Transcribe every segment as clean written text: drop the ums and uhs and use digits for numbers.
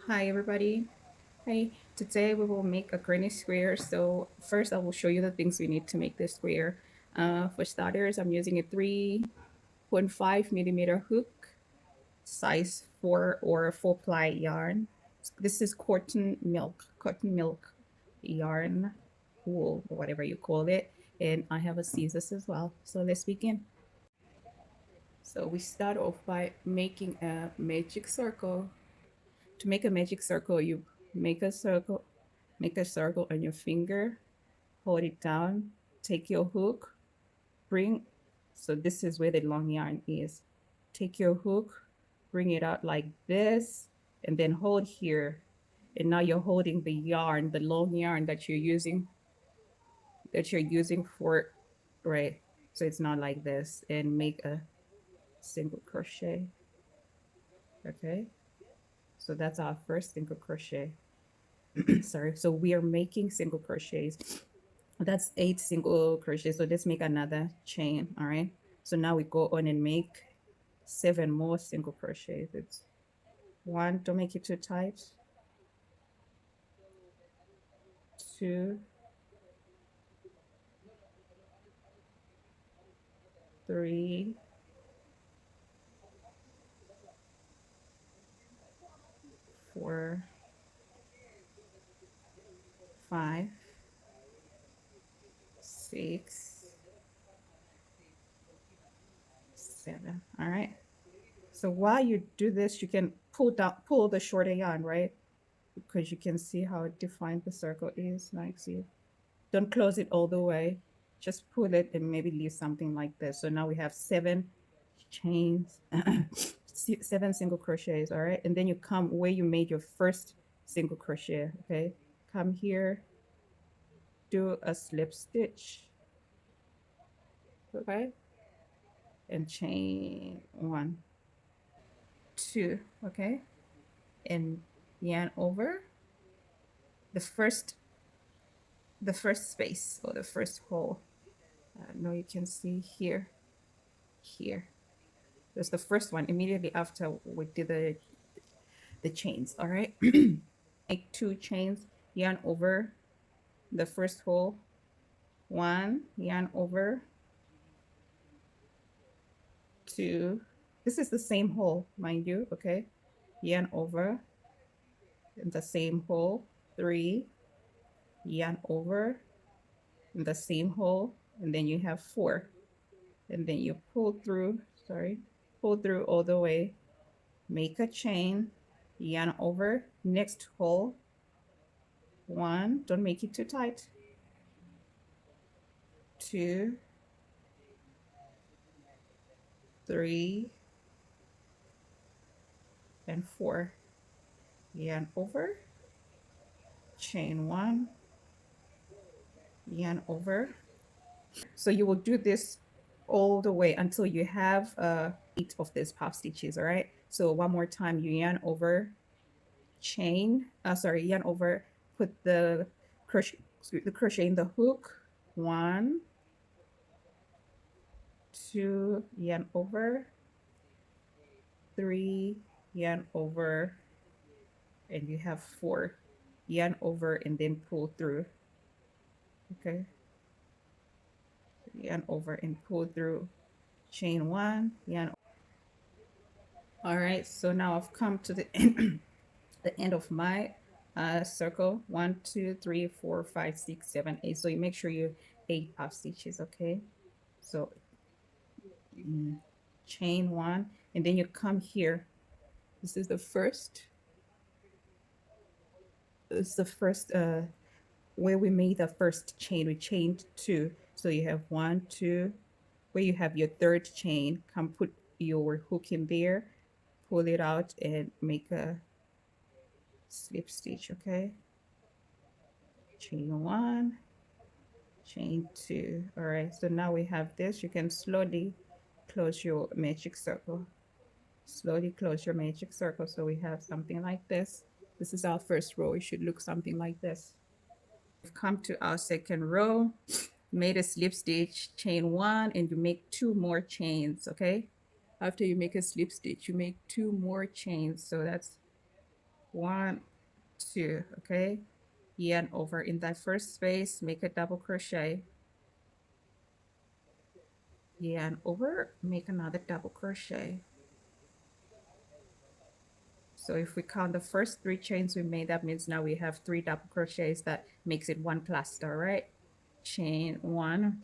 Hi everybody. Hi, today we will make a granny square. So first I will show you the things we need to make this square. For starters, I'm using a 3.5 millimeter hook, size 4 or 4 ply yarn. This is cotton milk yarn, wool, or whatever you call it. And I have a scissors as well. So let's begin. So we start off by making a magic circle. To make a magic circle, you make a circle, make a circle on your finger, hold it down, take your hook, bring, so this is where the long yarn is. Take your hook, bring it out like this, and then hold here. And now you're holding the yarn, the long yarn that you're using for, right? So it's not like this, and make a single crochet. Okay, so that's our first single crochet. Sorry, so we are making single crochets. That's 8 single crochets, so let's make another chain. All right, so now we go on and make 7 more single crochets. It's one, don't make it too tight, 2, 3, 4, 5, 6, 7. All right, so while you do this, you can pull the shorter yarn, right? Because you can see how defined the circle is. Like, see, don't close it all the way, just pull it and maybe leave something like this. So now we have 7 chains, 7 single crochets. All right, and then you come where you made your first single crochet. Okay, come here, do a slip stitch. Okay, and chain 1, 2. Okay, and yarn over the first space, or the first hole. Now you can see here. That's the first one immediately after we did the chains. All right, make 2 chains, yarn over the first hole, 1, yarn over 2. This is the same hole, mind you. Okay, yarn over in the same hole, 3, yarn over in the same hole, and then you have 4, and then you pull through, pull through all the way, make a chain, yarn over next hole, 1, don't make it too tight, 2, 3, and 4, yarn over, chain 1, yarn over. So you will do this all the way until you have 8 of these puff stitches. All right, so one more time, you yarn over, chain, yarn over, put the crochet in the hook, 1, 2, yarn over, 3, yarn over, and you have 4, yarn over, and then pull through. Okay, yarn over and pull through, chain 1, yarn. All right, so now I've come to the end, the end of my circle. 1, 2, 3, 4, 5, 6, 7, 8. So you make sure you 8 puff stitches. Okay, so chain 1, and then you come here. This is the first. It's the first where we made the first chain. We chained 2, so you have 1, 2. Where you have your third chain, come put your hook in there, pull it out, and make a slip stitch. Okay, chain 1, chain 2. All right, so now we have this. You can slowly close your magic circle. Slowly close your magic circle, so we have something like this. This is our first row. It should look something like this. We've come to our second row, made a slip stitch, chain 1, and you make 2 more chains. Okay, after you make a slip stitch, you make 2 more chains. So that's 1, 2, okay, yarn over in that first space, make a double crochet, yarn over, make another double crochet. So if we count the first 3 chains we made, that means now we have 3 double crochets. That makes it 1 cluster, right? Chain 1,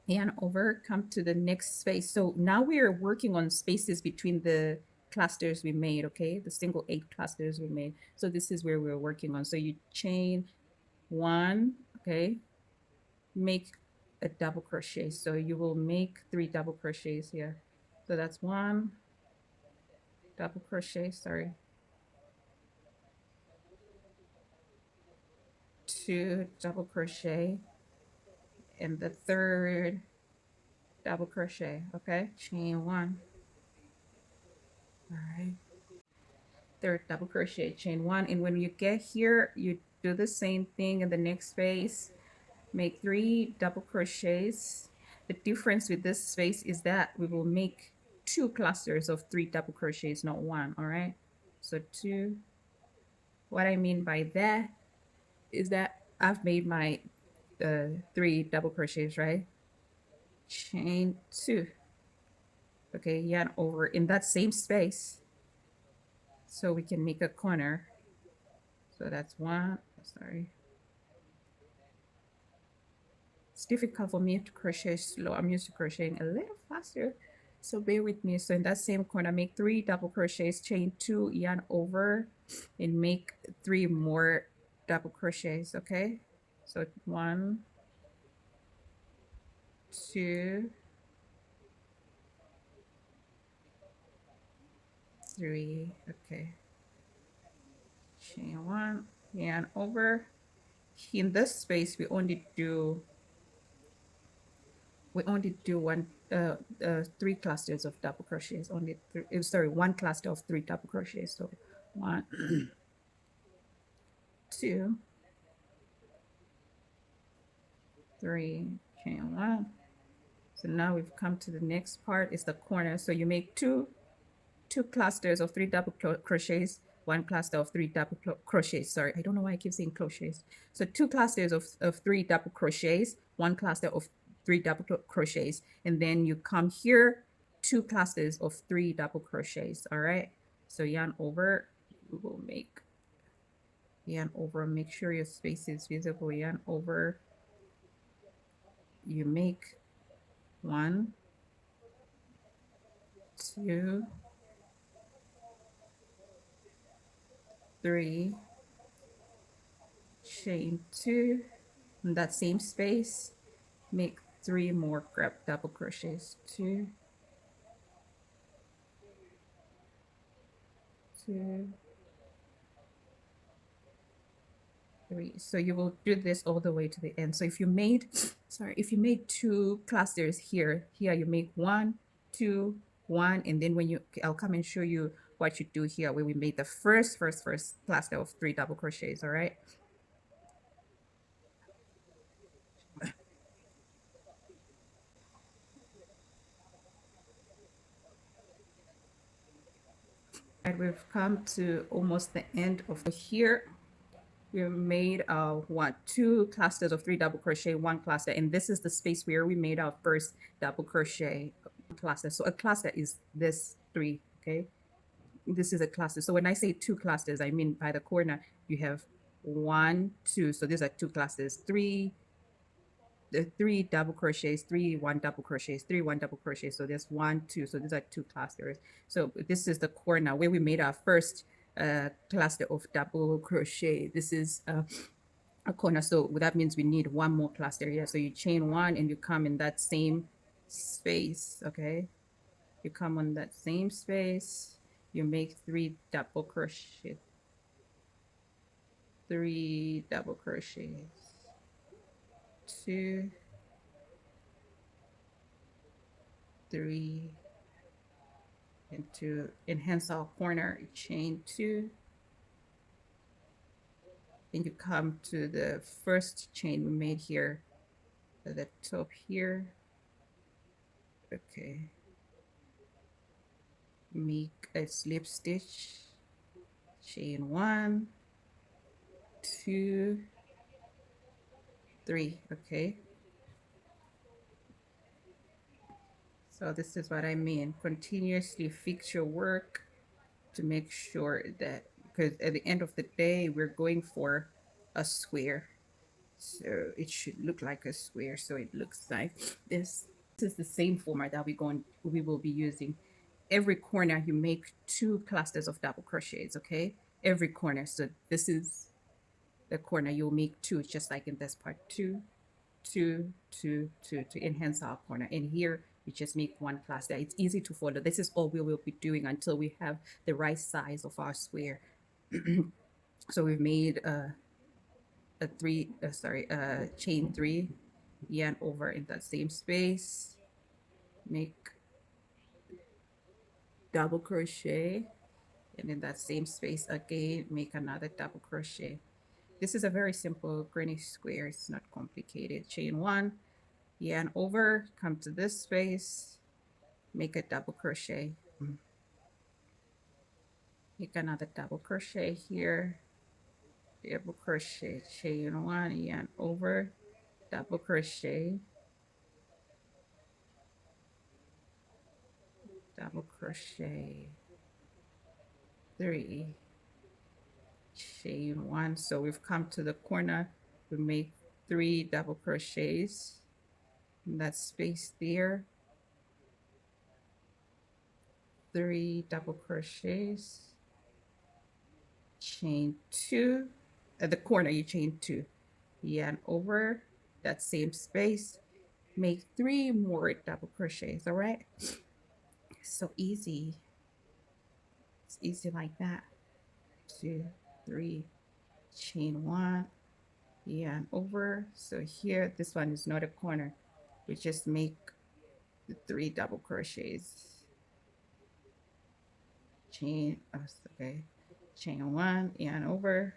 yarn over, come to the next space. So now we are working on spaces between the clusters we made, okay? The single 8 clusters we made. So this is where we're working on. So you chain 1, okay? Make a double crochet. So you will make 3 double crochets here. So that's 1 double crochet, sorry. 2 double crochet, and the third double crochet, okay? Chain 1. All right. Third double crochet, chain 1, and when you get here, you do the same thing in the next space. Make 3 double crochets. The difference with this space is that we will make 2 clusters of 3 double crochets, not 1, all right? So 2. What I mean by that is that I've made my 3 double crochets, right? Chain 2. Okay, yarn over in that same space so we can make a corner. So that's 1, sorry. It's difficult for me to crochet slow. I'm used to crocheting a little faster, so bear with me. So in that same corner, make 3 double crochets, chain 2, yarn over, and make 3 more double crochets, okay? So 1, 2, 3, okay. Chain 1, yarn over. In this space, we only do 3 clusters of double crochets. Sorry, 1 cluster of 3 double crochets. So 1, 2, 3, chain 1. So now we've come to the next part. Is the corner. So you make two clusters of 3 double crochets, 1 cluster of 3 double crochets. Sorry, I don't know why I keep saying crochets. So 2 clusters of 3 double crochets, 1 cluster of 3 double crochets, and then you come here, 2 clusters of 3 double crochets. All right. So yarn over. We will make yarn over. Make sure your space is visible. Yarn over. You make 1, 2, 3, chain 2, in that same space, make 3 more double crochets. 2, 2, 3. So you will do this all the way to the end. So if you made, sorry, if you made 2 clusters here you make 1, 2, 1, and then when I'll come and show you what you do here where we made the first cluster of 3 double crochets. All right. And we've come to almost the end of here. We made 2 clusters of 3 double crochet, 1 cluster, and this is the space where we made our first double crochet cluster. So a cluster is this 3, okay? This is a cluster. So when I say 2 clusters, I mean by the corner you have 1, 2. So these are 2 clusters. 3, the 3 double crochets, 3 1 double crochets, 3 1 double crochets. So there's 1 2. So these are 2 clusters. So this is the corner where we made our first cluster of double crochet. This is a corner. So that means we need 1 more cluster here. So you chain 1 and you come in that same space. Okay, you come on that same space. You make 3 double crochet, 3 double crochets, 2, 3, and to enhance our corner, chain 2, and you come to the first chain we made here at the top here. Okay, make a slip stitch, chain 1, 2, 3. Okay, so this is what I mean. Continuously fix your work to make sure that, because at the end of the day we're going for a square, so it should look like a square. So it looks like this. This is the same format that we will be using. Every corner you make 2 clusters of double crochets. Okay, every corner. So this is the corner, you'll make 2, just like in this part. 2, 2, 2, 2 to enhance our corner. And here we just make 1 cluster. It's easy to follow. This is all we will be doing until we have the right size of our square. So we've made a three, chain 3, yarn over in that same space, make double crochet, and in that same space again make another double crochet. This is a very simple granny square, it's not complicated. Chain 1, yarn over, come to this space, make a double crochet, make another double crochet here, double crochet, chain 1, yarn over, double crochet, double crochet, 3, chain 1. So we've come to the corner, we make 3 double crochets in that space there, 3 double crochets, chain 2. At the corner you chain 2, yarn over that same space, make 3 more double crochets. All right, so easy, it's easy like that. 2, 3, chain 1, yarn over. So here this one is not a corner, we just make the 3 double crochets, chain, okay, chain 1, yarn over,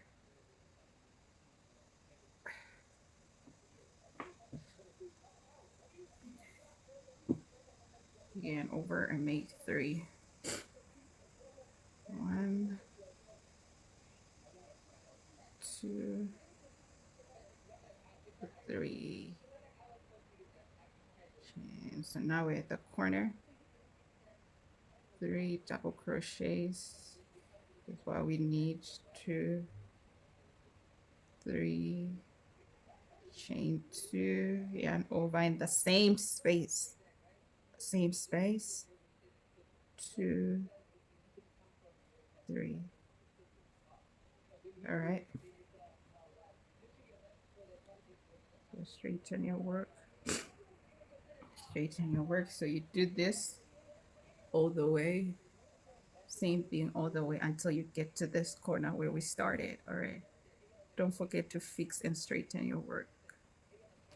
yarn over, and make 3. 1, 2, 3. Chain. So now we're at the corner, 3 double crochets is what we need. 2, 3, chain 2, yarn over in the same space, 2, 3. All right, so straighten your work, straighten your work. So you do this all the way, same thing all the way until you get to this corner where we started. All right, don't forget to fix and straighten your work.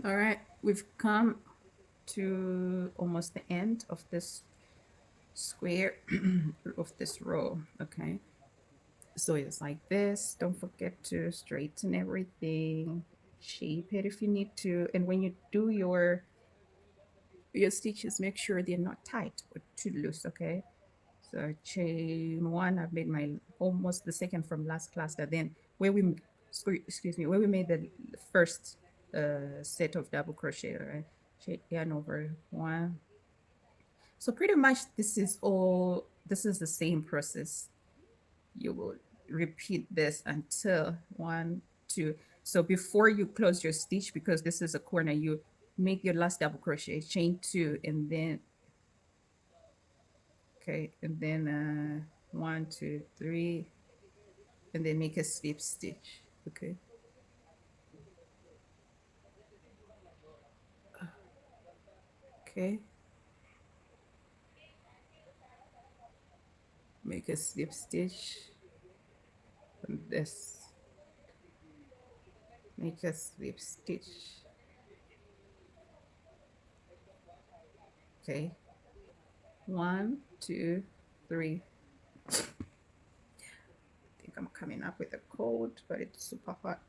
All right, we've come to almost the end of this square of this row. Okay, so it's like this. Don't forget to straighten everything, shape it if you need to, and when you do your stitches, make sure they're not tight or too loose. Okay, so chain 1, I've made my almost the second from last cluster. Then where we, excuse me, where we made the first set of double crochet, right? Chain, yarn over 1. So pretty much this is all, this is the same process. You will repeat this until 1, 2. So before you close your stitch, because this is a corner, you make your last double crochet, chain 2, and then, okay, and then 1, 2, 3, and then make a slip stitch. Okay, okay, make a slip stitch on this, make a slip stitch. Okay, 1, 2, 3. I think I'm coming up with a code, but it's super hot.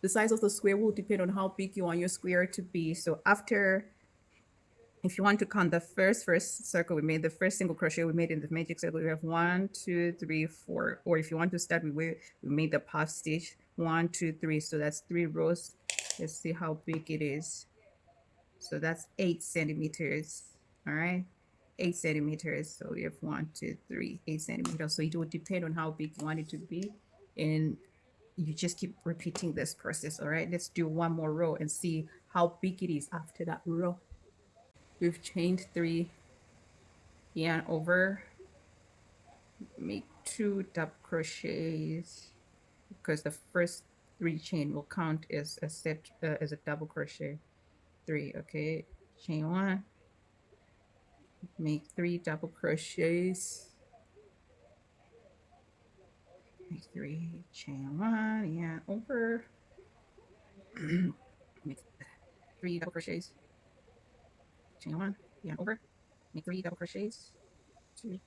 The size of the square will depend on how big you want your square to be. So after If you want to count the first circle we made, the first single crochet we made in the magic circle, we have 1, 2, 3, 4. Or if you want to start with where we made the puff stitch, 1, 2, 3. So that's 3 rows. Let's see how big it is. So that's 8 centimeters. All right, 8 centimeters. So we have 1, 2, 3, 8 centimeters. So it would depend on how big you want it to be, and you just keep repeating this process. All right, let's do one more row and see how big it is after that row. We've chained 3 yarn over, make 2 double crochets because the first 3 chain will count as a set as a double crochet. 3. Okay, chain 1, make 3 double crochets, make 3, chain 1, yarn over, make 3 double crochets, chain 1, yarn over, make 3 double crochets, 2.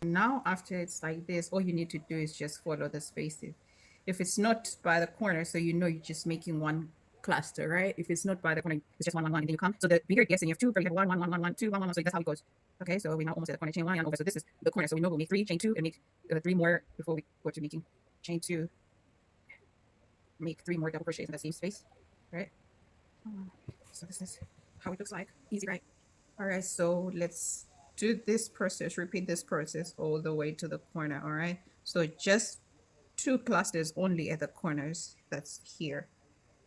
Now after it's like this, all you need to do is just follow the spaces. If it's not by the corner, so you know you're just making one cluster, right? If it's not by the corner, it's just one, and then you come. So the bigger it gets, and you have 2, but you have 1, 1, 1, 1, 1, 2, 1, 1, 1. So that's how it goes. Okay, so we're now almost at the corner, chain 1, yarn over. So this is the corner. So we know we'll make 3, chain 2, and make 3 more before we go to making chain 2. Make 3 more double crochets in the same space, right? So this is how it looks like. Easy, right? All right, so let's do this process, repeat this process all the way to the corner. All right, so just 2 clusters only at the corners. That's here.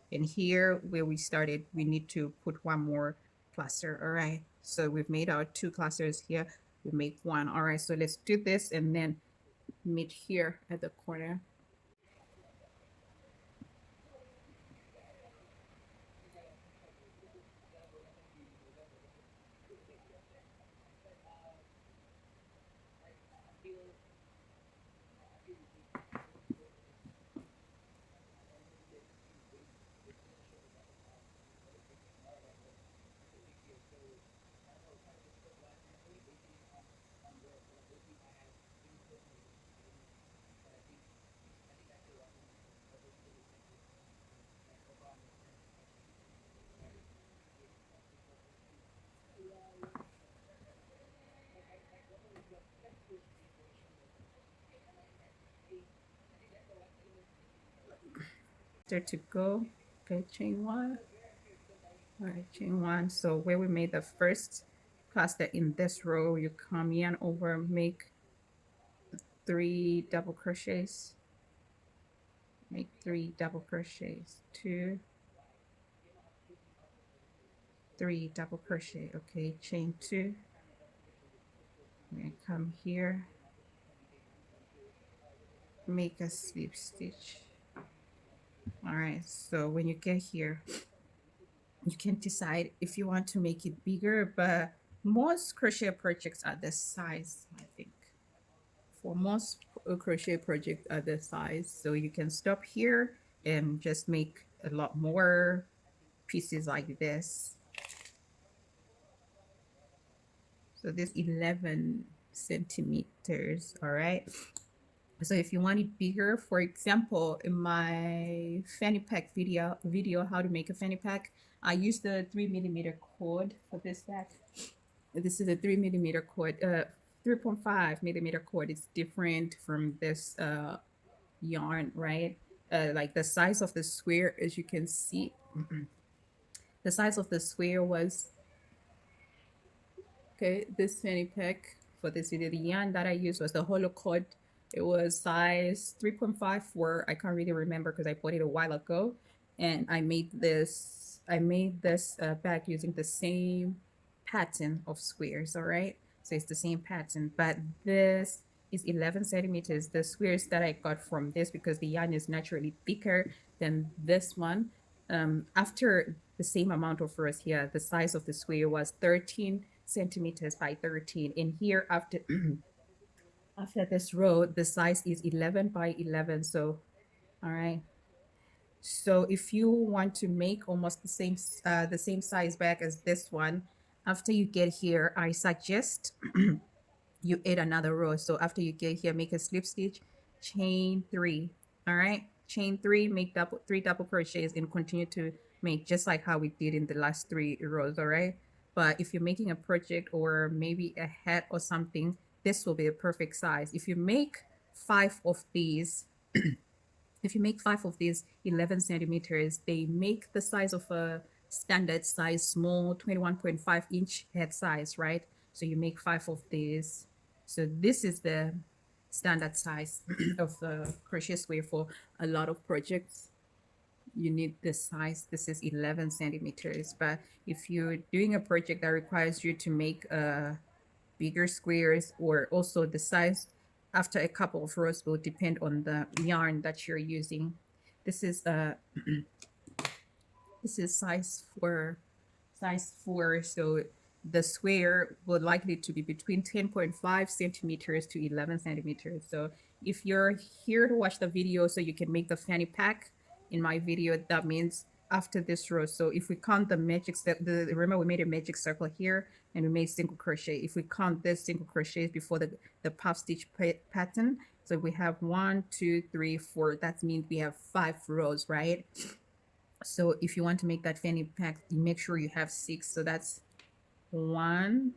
And here where we started, we need to put one more cluster. All right, so we've made our 2 clusters here. We make 1. All right, so let's do this and then meet here at the corner. There to go. Okay, chain 1. All right, chain 1. So where we made the first cluster in this row, you come yarn over, make 3 double crochets, make 3 double crochets, 2, 3 double crochet. Okay, chain 2. I'm gonna come here, make a slip stitch. All right, so when you get here, you can decide if you want to make it bigger, but most crochet projects are this size, I think. For most crochet projects are this size, so you can stop here and just make a lot more pieces like this. So this 11 centimeters. All right, so if you want it bigger, for example, in my fanny pack video how to make a fanny pack, I used the 3mm cord for this pack. This is a 3mm cord, 3.5mm cord. It's different from this yarn, right? Like the size of the square, as you can see, the size of the square was, okay, this fanny pack for this video, the yarn that I used was the hollow cord. It was size 3.54. I can't really remember because I bought it a while ago. And I made this bag using the same pattern of squares, all right? So it's the same pattern, but this is 11 centimeters. The squares that I got from this, because the yarn is naturally thicker than this one, after the same amount of rows here, the size of the square was 13 centimeters by 13. And here after after this row, the size is 11 by 11. So, all right. So if you want to make almost the same size bag as this one, after you get here, I suggest you add another row. So after you get here, make a slip stitch, chain 3. All right, chain 3, make 3 double crochets, and continue to make, just like how we did in the last 3 rows, all right? But if you're making a project or maybe a hat or something, this will be a perfect size. If you make five of these, if you make five of these 11 centimeters, they make the size of a standard size small 21.5-inch head size, right? So you make five of these. So this is the standard size of the crochet square for a lot of projects. You need this size. This is 11 centimeters. But if you're doing a project that requires you to make bigger squares, or also the size after a couple of rows will depend on the yarn that you're using. This is this is size 4, so the square will likely to be between 10.5 centimeters to 11 centimeters. So if you're here to watch the video so you can make the fanny pack in my video, that means after this row. So if we count the magic remember we made a magic circle here and we made single crochet. If we count this single crochets before the puff stitch pattern, so we have 1, 2, 3, 4. That means we have 5 rows, right? So if you want to make that fanny pack, you make sure you have 6. So that's 1,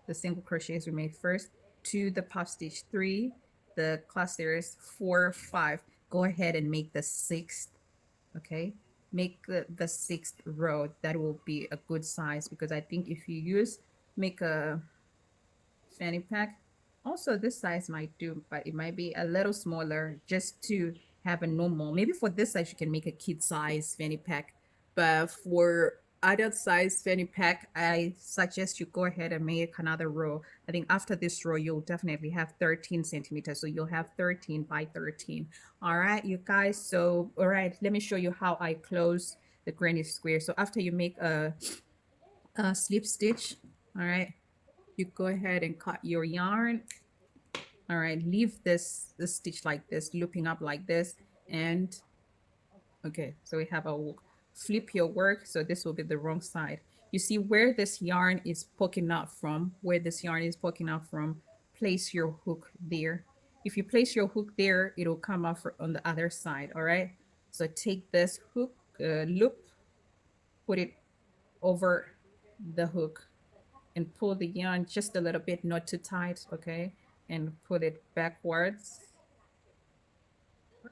the single crochets we made first, 2, the puff stitch, 3, the clusters, 4, 5. Go ahead and make the 6th. Okay, make the 6th row. That will be a good size, because I think if you make a fanny pack, also this size might do, but it might be a little smaller just to have a normal. Maybe for this size you can make a kid size fanny pack, but for adult size fanny pack, I suggest you go ahead and make another row. I think after this row you'll definitely have 13 centimeters, so you'll have 13 by 13. All right, you guys. So all right, let me show you how I close the granny square. So after you make a slip stitch, all right, you go ahead and cut your yarn. All right, leave this stitch like this, looping up like this. And okay, so we have a hook. Flip your work, so this will be the wrong side. You see where this yarn is poking out from, place your hook there. If you place your hook there, it'll come off on the other side. All right, so take this hook loop, put it over the hook, and pull the yarn just a little bit, not too tight, okay? And put it backwards.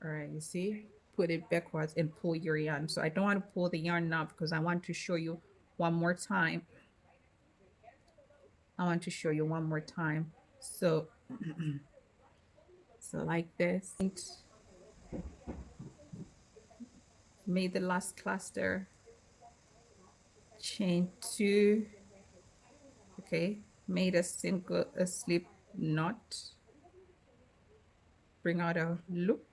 All right, you see? Put it backwards and pull your yarn. So I don't want to pull the yarn now because I want to show you one more time. So, so like this. Made the last cluster. Chain 2. Okay, made a slip knot. Bring out a loop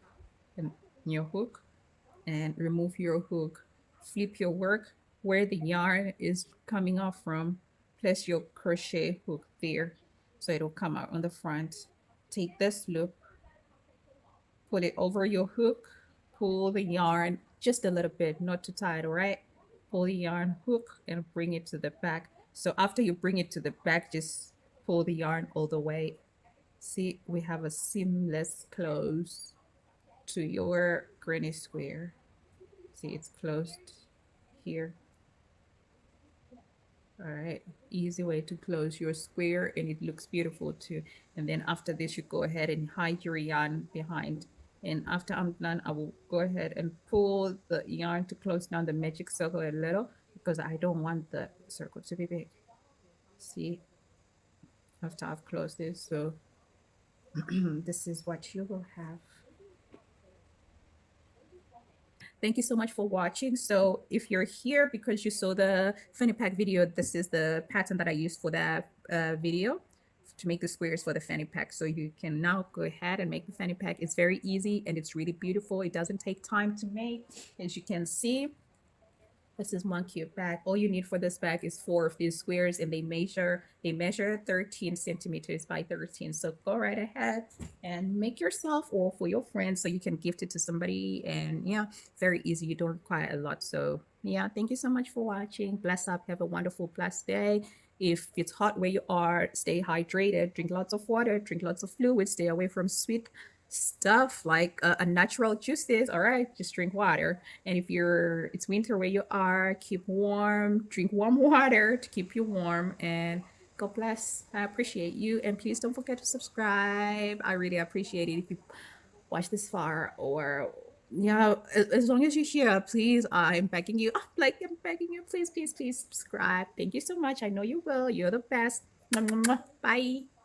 and your hook, and remove your hook. Flip your work where the yarn is coming off from. Place your crochet hook there so it'll come out on the front. Take this loop, put it over your hook, pull the yarn just a little bit, not too tight, all right? Pull the yarn hook and bring it to the back. So after you bring it to the back, just pull the yarn all the way. See, we have a seamless close to your granny square. See, it's closed here. All right, easy way to close your square, and it looks beautiful too. And then after this, you go ahead and hide your yarn behind. And after I'm done, I will go ahead and pull the yarn to close down the magic circle a little, because I don't want the circle to be big. See, after I've closed this, so this is what you will have. Thank you so much for watching. So if you're here because you saw the fanny pack video, this is the pattern that I used for that video to make the squares for the fanny pack. So you can now go ahead and make the fanny pack. It's very easy and it's really beautiful. It doesn't take time to make, as you can see. This is one cute bag. All you need for this bag is 4 of these squares, and they measure 13 centimeters by 13. So go right ahead and make yourself or for your friends so you can gift it to somebody. And yeah, very easy. You don't require a lot. So yeah, thank you so much for watching. Bless up. Have a wonderful, blessed day. If it's hot where you are, stay hydrated. Drink lots of water. Drink lots of fluids. Stay away from sweet stuff like a natural juices, all right, just drink water. And if you're it's winter where you are, keep warm, drink warm water to keep you warm. And God bless. I appreciate you. And please don't forget to subscribe. I really appreciate it if you watch this far. Or yeah, as long as you're here, please, I'm begging you. Like, I'm begging you, please, please, please subscribe. Thank you so much. I know you will. You're the best. Mwah, mwah, mwah. Bye.